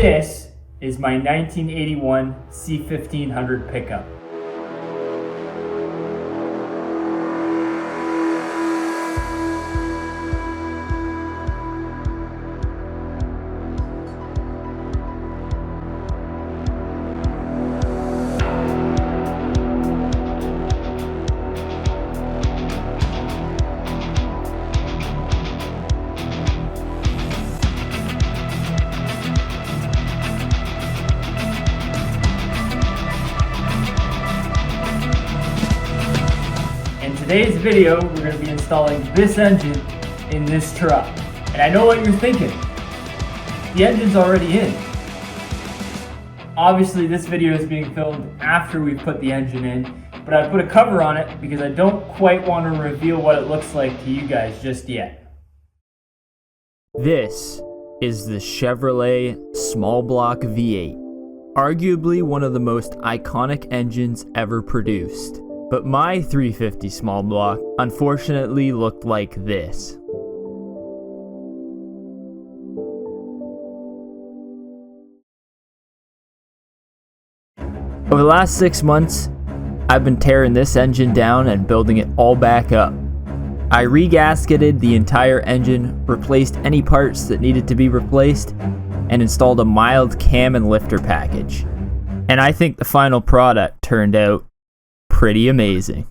This is my 1981 C1500 pickup. In today's video, we're going to be installing this engine in this truck. And I know what you're thinking. The engine's already in. Obviously, this video is being filmed after we've put the engine in, but I put a cover on it because I don't quite want to reveal what it looks like to you guys just yet. This is the Chevrolet small block V8, arguably one of the most iconic engines ever produced. But my 350 small block unfortunately looked like this. Over the last 6 months, I've been tearing this engine down and building it all back up. I re-gasketed the entire engine, replaced any parts that needed to be replaced, and installed a mild cam and lifter package. And I think the final product turned out pretty amazing.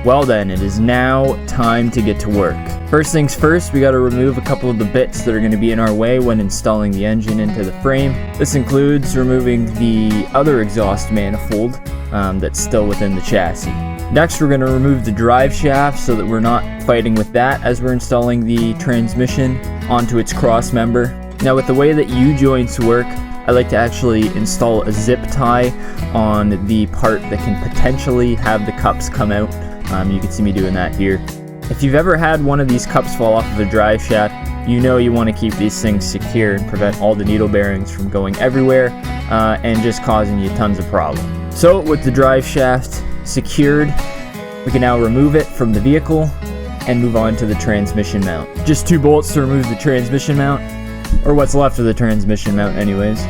Well then, it is now time to get to work. First things first, we got to remove a couple of the bits that are going to be in our way when installing the engine into the frame. This includes removing the other exhaust manifold that's still within the chassis. Next, we're going to remove the drive shaft so that we're not fighting with that as we're installing the transmission onto its cross member. Now, with the way that U-joints work, I like to actually install a zip tie on the part that can potentially have the cups come out. You can see me doing that here. If you've ever had one of these cups fall off of a drive shaft, you know you want to keep these things secure and prevent all the needle bearings from going everywhere and just causing you tons of problems. So with the drive shaft secured, we can now remove it from the vehicle and move on to the transmission mount. Just 2 bolts to remove the transmission mount, or what's left of the transmission mount anyways,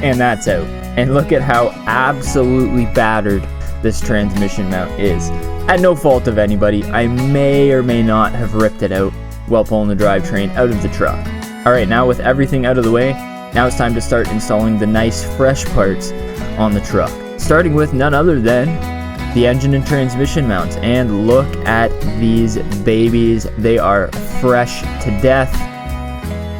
and that's out. And look at how absolutely battered this transmission mount is. At no fault of anybody, I may or may not have ripped it out while pulling the drivetrain out of the truck. Alright, now with everything out of the way, now it's time to start installing the nice fresh parts on the truck. Starting with none other than the engine and transmission mounts. And look at these babies, they are fresh to death.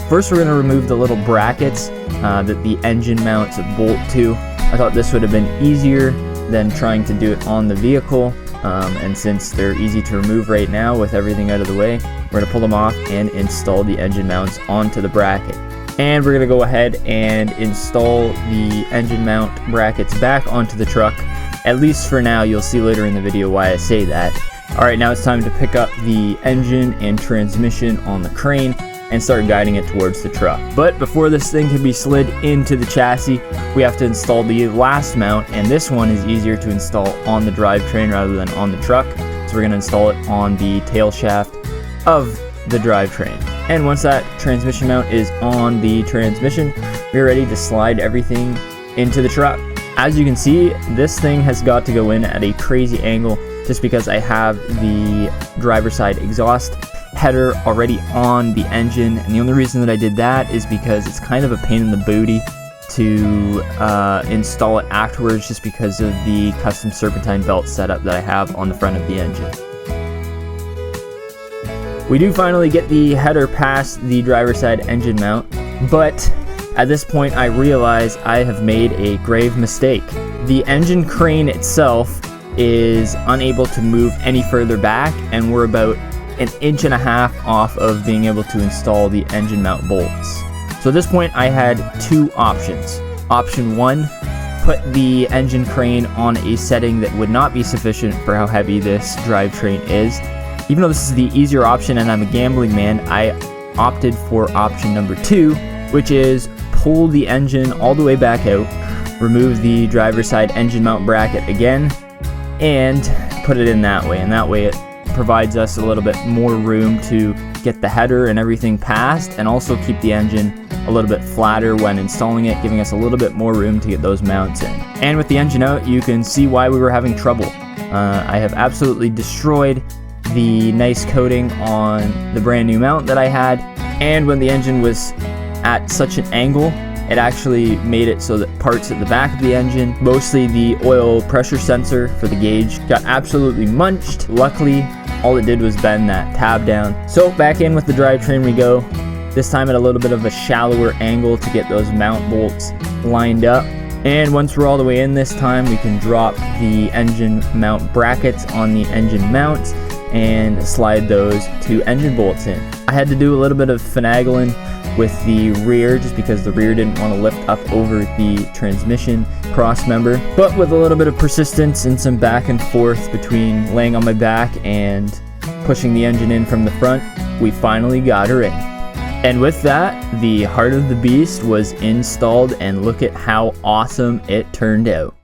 First, we're going to remove the little brackets that the engine mounts bolt to. I thought this would have been easier than trying to do it on the vehicle. And since they're easy to remove right now with everything out of the way, we're going to pull them off and install the engine mounts onto the bracket. And we're going to go ahead and install the engine mount brackets back onto the truck, at least for now. You'll see later in the video why I say that. Alright, now it's time to pick up the engine and transmission on the crane and start guiding it towards the truck. But before this thing can be slid into the chassis, we have to install the last mount, and this one is easier to install on the drivetrain rather than on the truck. So we're going to install it on the tail shaft of the drivetrain. And once that transmission mount is on the transmission, we're ready to slide everything into the truck. As you can see, this thing has got to go in at a crazy angle just because I have the driver's side exhaust header already on the engine, and the only reason that I did that is because it's kind of a pain in the booty to install it afterwards just because of the custom serpentine belt setup that I have on the front of the engine. We do finally get the header past the driver's side engine mount, but at this point I realize I have made a grave mistake. The engine crane itself is unable to move any further back, and we're about 1.5 inches off of being able to install the engine mount bolts. So at this point I had two options. Option one, put the engine crane on a setting that would not be sufficient for how heavy this drivetrain is. Even though this is the easier option and I'm a gambling man, I opted for option number two, which is pull the engine all the way back out, remove the driver's side engine mount bracket again, and put it in that way. And that way it provides us a little bit more room to get the header and everything past, and also keep the engine a little bit flatter when installing it, giving us a little bit more room to get those mounts in. And with the engine out, you can see why we were having trouble. I have absolutely destroyed the nice coating on the brand new mount that I had, and when the engine was at such an angle, it actually made it so that parts at the back of the engine, mostly the oil pressure sensor for the gauge, got absolutely munched. Luckily, all it did was bend that tab down. So back in with the drivetrain we go, this time at a little bit of a shallower angle to get those mount bolts lined up. And once we're all the way in this time, we can drop the engine mount brackets on the engine mounts and slide those two engine bolts in. I had to do a little bit of finagling with the rear just because the rear didn't want to lift up over the transmission cross member, but with a little bit of persistence and some back and forth between laying on my back and pushing the engine in from the front, we finally got her in. And with that, the heart of the beast was installed, and look at how awesome it turned out.